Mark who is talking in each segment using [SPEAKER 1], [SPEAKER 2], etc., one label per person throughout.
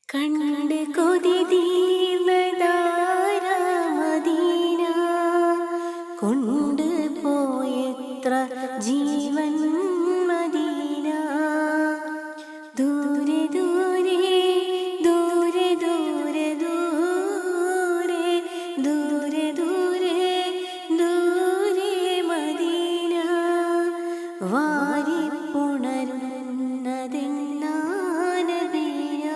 [SPEAKER 1] കണ്ട് കൊതി തീർന്നതാര മദീന കൊണ്ട് പോയെത്ര ജീവൻ മദീന. ദൂരെ ദൂരെ ദൂരെ ദൂരെ ദൂരെ ദൂരെ ദൂരെ ദൂരെ മദീന വാരിപ്പുണരുന്നതെന്നാ നബീന.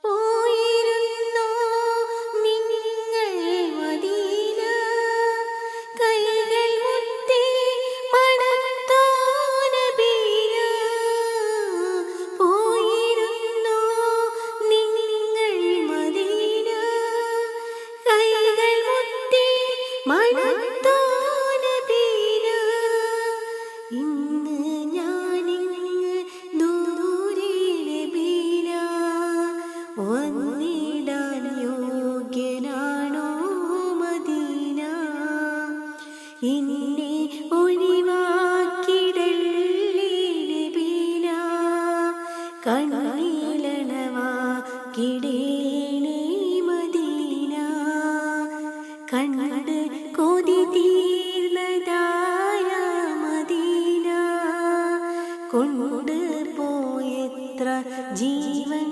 [SPEAKER 1] പോയിരുന്നോ നിങ്ങൾ മദീന, കൈകൾ മുത്തി മണത്തോ നബീന. പോയിരുന്നോ നിങ്ങൾ മദീന, കൈകൾ മുത്തി മണത്തോ നബീന. ഇന്ന് ഞാനിങ്ങ് ദൂരെ നബീന, വന്നിടാൻ യോഗ്യനാണോ മദീന. എന്നെ ഒഴിവാക്കിടല്ലേ നബീന, കണ്ണീലണവാക്കിടേണേ മദീന. കണ്ട് കൊതി തീർന്നതായ മദീന കൊണ്ട് പോയെത്ര ജീവൻ